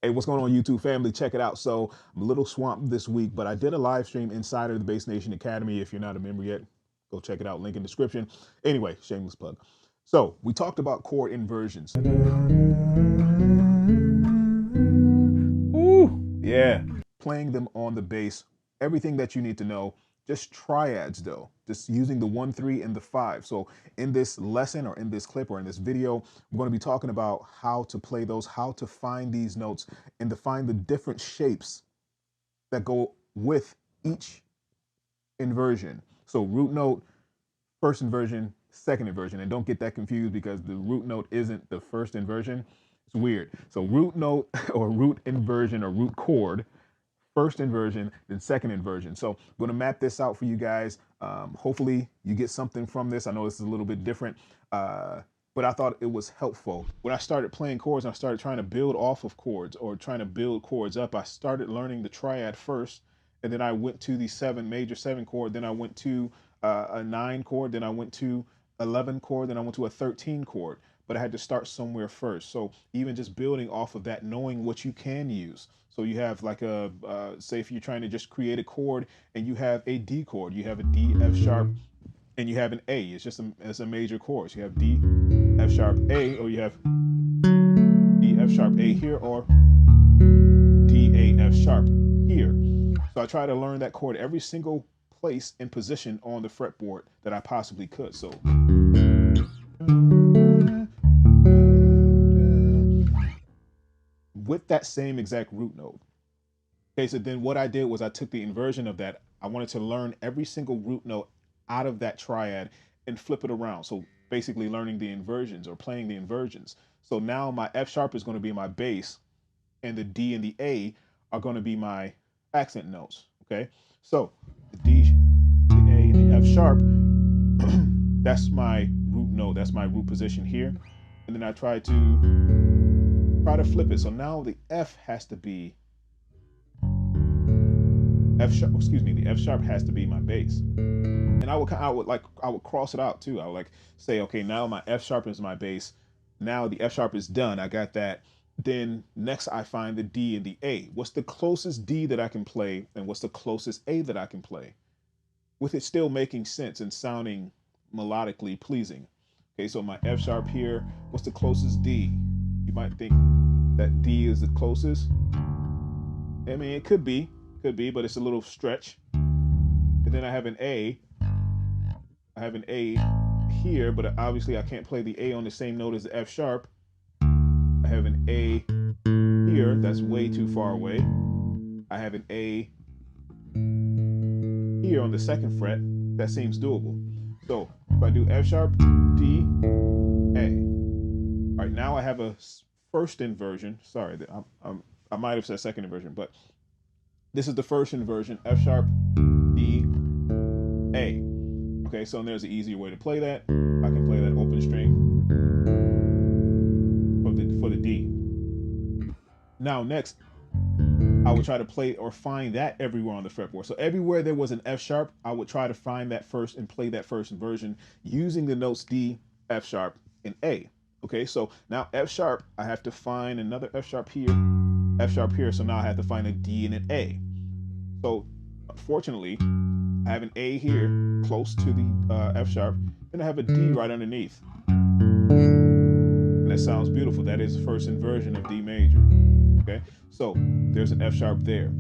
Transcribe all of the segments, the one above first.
Hey, what's going on, YouTube family? Check it out. So I'm a little swamped this week, but I did a live stream inside of the Bass Nation Academy. If you're not a member yet, go check it out. Link in description. Anyway, shameless plug. So we talked about chord inversions. Ooh, yeah. Playing them on the bass. Everything that you need to know. Just triads though, just using the 1, 3, and the 5. So in this lesson or in this clip or in this video, we're going to be talking about how to play those, how to find these notes, and to find the different shapes that go with each inversion. So root note, first inversion, second inversion. And don't get that confused because the root note isn't the first inversion. It's weird. So root note or root inversion or root chord, first inversion, then second inversion. So I'm going to map this out for you guys. Hopefully you get something from this. I know this is a little bit different, but I thought it was helpful. When I started playing chords and I started trying to build off of chords or trying to build chords up, I started learning the triad first, and then I went to the major 7 chord, then I went to a 9 chord, then I went to 11 chord, then I went to a 13 chord. But I had to start somewhere first. So even just building off of that, knowing what you can use. So you have like a, say if you're trying to just create a chord and you have a D chord, you have a D, F sharp, and you have an A. It's just it's a major chord. So you have D, F sharp, A, or you have D, F sharp, A here, or D, A, F sharp here. So I try to learn that chord every single place and position on the fretboard that I possibly could. So with that same exact root note. Okay, so then what I did was I took the inversion of that. I wanted to learn every single root note out of that triad and flip it around. So basically learning the inversions or playing the inversions. So now my F sharp is going to be my bass and the D and the A are going to be my accent notes. Okay, so the D, the A, and the F sharp, that's my root note. That's my root position here. And then I try to flip it. So now the F has to be F sharp. Excuse me. The F sharp has to be my bass. And I would cross it out too. I would like say, okay, now my F sharp is my bass. Now the F sharp is done. I got that. Then next I find the D and the A. What's the closest D that I can play, and what's the closest A that I can play, with it still making sense and sounding melodically pleasing. Okay, so my F sharp here. What's the closest D? You might think that D is the closest. I mean, it could be, but it's a little stretch. And then I have an A. I have an A here, but obviously I can't play the A on the same note as the F sharp. I have an A here. That's way too far away. I have an A here on the second fret. That seems doable. So if I do F sharp, D, A. All right, now I have a first inversion. Sorry, I might have said second inversion, but this is the first inversion, F sharp, D, A. Okay, so there's an easier way to play that. I can play that open string for the D. Now next, I would try to play or find that everywhere on the fretboard. So everywhere there was an F sharp, I would try to find that first and play that first inversion using the notes D, F sharp, and A. Okay, so now F sharp, I have to find another F sharp here, F sharp here. So now I have to find a D and an A. So unfortunately, I have an A here close to the F sharp, and I have a D right underneath. And that sounds beautiful. That is the first inversion of D major. Okay, so there's an F sharp there.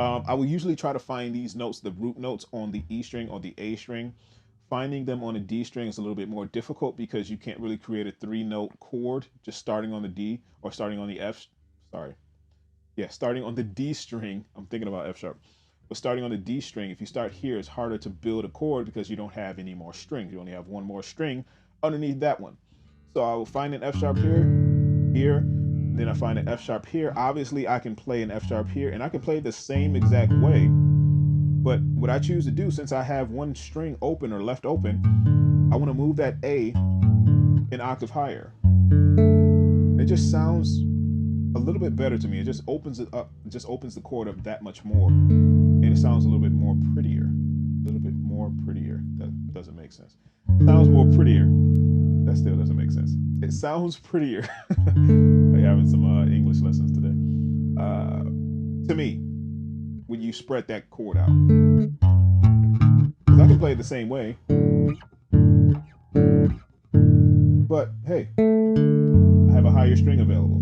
I will usually try to find these notes, the root notes, on the E string or the A string. Finding them on a D string is a little bit more difficult because you can't really create a 3-note chord just starting on the D or starting on the F. Sorry. Yeah, starting on the D string. I'm thinking about F sharp. But starting on the D string, if you start here, it's harder to build a chord because you don't have any more strings. You only have one more string underneath that one. So I will find an F sharp here, then I find an F sharp here. Obviously, I can play an F sharp here, and I can play the same exact way. But what I choose to do, since I have one string open or left open, I want to move that A an octave higher. It just sounds a little bit better to me. It just opens it up, just opens the chord up that much more. And it sounds a little bit more prettier. A little bit more prettier. That doesn't make sense. It sounds more prettier. That still doesn't make sense. It sounds prettier. We're having some English lessons today. To me, when you spread that chord out, because I can play it the same way, but hey, I have a higher string available.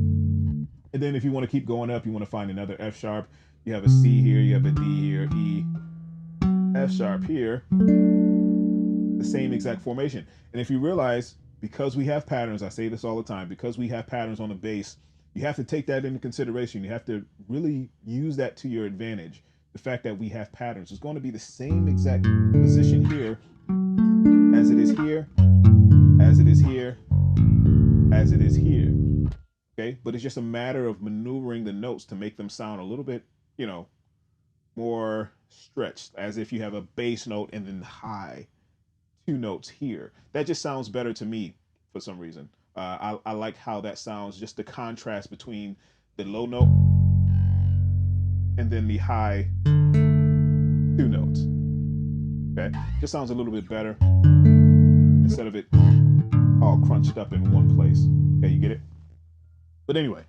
And then if you want to keep going up, you want to find another F sharp. You have a C here, you have a D here, E, F sharp here, the same exact formation. And if you realize, because we have patterns, I say this all the time, because we have patterns on the bass, you have to take that into consideration. You have to really use that to your advantage. The fact that we have patterns is going to be the same exact position here as it is here, as it is here, as it is here. Okay, but it's just a matter of maneuvering the notes to make them sound a little bit, you know, more stretched, as if you have a bass note and then high two notes here. That just sounds better to me for some reason. I like how that sounds, just the contrast between the low note and then the high two notes. Okay, just sounds a little bit better instead of it all crunched up in one place. Okay, you get it? But anyway,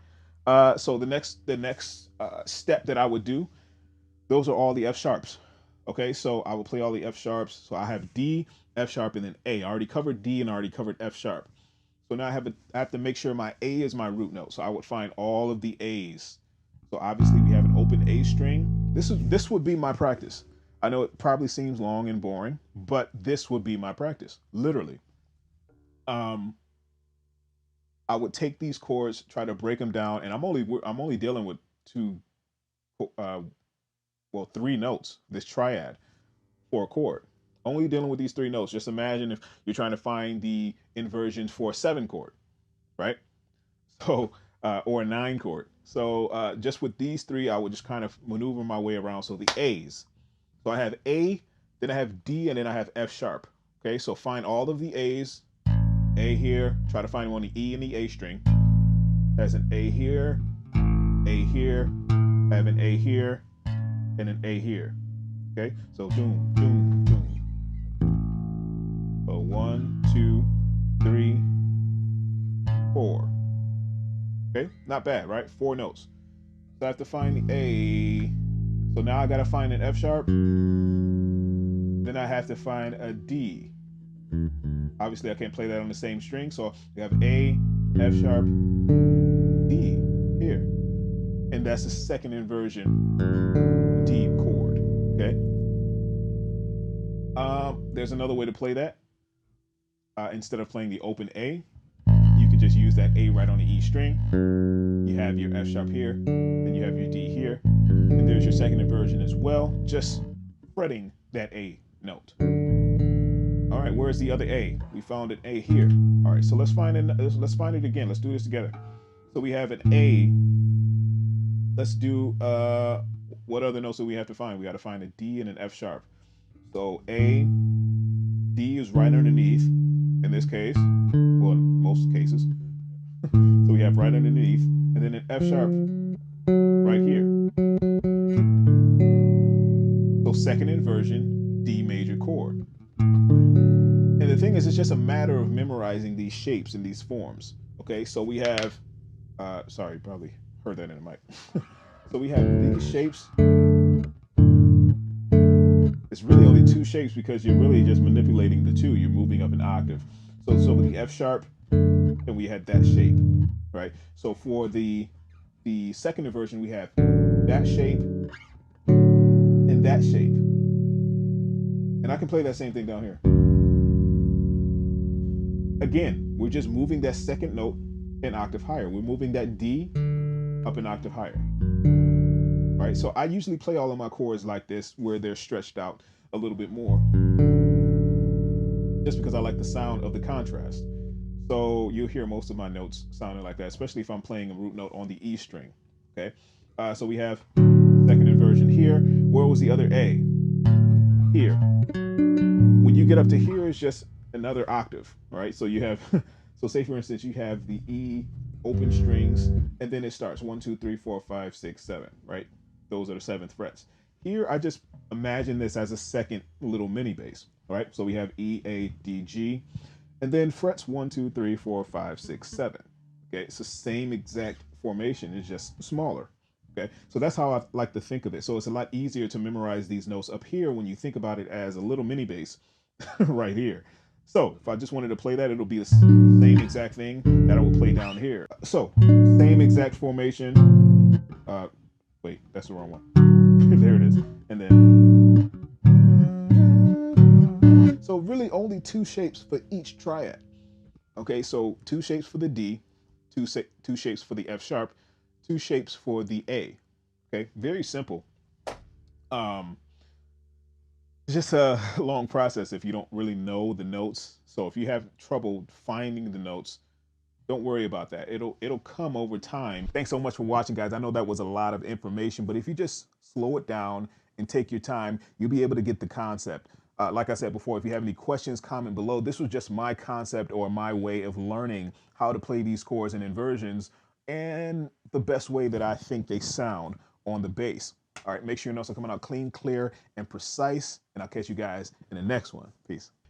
so the next step that I would do, those are all the F sharps. Okay, so I will play all the F sharps. So I have D, F sharp, and then A. I already covered D and I already covered F sharp. So now I have to make sure my A is my root note. So I would find all of the A's. So obviously we have an open A string. This would be my practice. I know it probably seems long and boring, but this would be my practice, literally. I would take these chords, try to break them down, and I'm only dealing with three notes, this triad for a chord. Only dealing with these three notes. Just imagine if you're trying to find the inversions for a 7 chord, right? So, or a 9 chord. So just with these three, I would just kind of maneuver my way around. So the A's. So I have A, then I have D, and then I have F sharp. Okay, so find all of the A's. A here, try to find one, the E and the A string. There's an A here, A here, I have an A here, and an A here. Okay, so doom, doom, doom. So 1, 2, 3, 4. Okay, not bad, right? 4 notes. So I have to find the A. So now I gotta find an F sharp. Then I have to find a D. Obviously, I can't play that on the same string, so we have A, F sharp, D here. And that's the second inversion D chord, okay? There's another way to play that. Instead of playing the open A, you can just use that A right on the E string. You have your F sharp here, then you have your D here, and there's your second inversion as well, just fretting that A note. All right, where's the other A? We found an A here. All right, so let's find it again. Let's do this together. So we have an A. Let's do what other notes do we have to find? We got to find a D and an F sharp. So A, D is right underneath in this case, well, in most cases. So we have right underneath, and then an F sharp right here. So second inversion, D major chord. And the thing is, it's just a matter of memorizing these shapes and these forms. Okay, so we have, sorry, you probably heard that in the mic. So we have these shapes. It's really only 2 shapes because you're really just manipulating the 2. You're moving up an octave. So with the F sharp, and we had that shape, right? So for the second inversion, we have that shape and that shape. And I can play that same thing down here. Again, we're just moving that second note an octave higher. We're moving that D up an octave higher. Right? So I usually play all of my chords like this, where they're stretched out a little bit more, just because I like the sound of the contrast. So you'll hear most of my notes sounding like that, especially if I'm playing a root note on the E string. Okay, so we have second inversion here. Where was the other A? Here. When you get up to here, it's just another octave. All right, so you have, so say for instance, you have the E open strings, and then it starts 1, 2, 3, 4, 5, 6, 7. Right, those are the 7th frets. Here, I just imagine this as a second little mini bass. All right, so we have E, A, D, G. And then frets 1, 2, 3, 4, 5, 6, 7. Okay, it's the same exact formation, it's just smaller. Okay, so that's how I like to think of it. So it's a lot easier to memorize these notes up here when you think about it as a little mini bass right here. So if I just wanted to play that, it'll be the same exact thing that I will play down here. So same exact formation. Wait, that's the wrong one. There it is. And then, so really only two shapes for each triad. Okay, so two shapes for the D, two shapes for the F sharp, two shapes for the A. Okay, very simple. It's just a long process if you don't really know the notes. So if you have trouble finding the notes, don't worry about that. It'll come over time. Thanks so much for watching, guys. I know that was a lot of information, but if you just slow it down and take your time, you'll be able to get the concept. Like I said before, if you have any questions, comment below. This was just my concept or my way of learning how to play these chords and inversions and the best way that I think they sound on the bass. All right, make sure your notes are coming out clean, clear, and precise, and I'll catch you guys in the next one. Peace.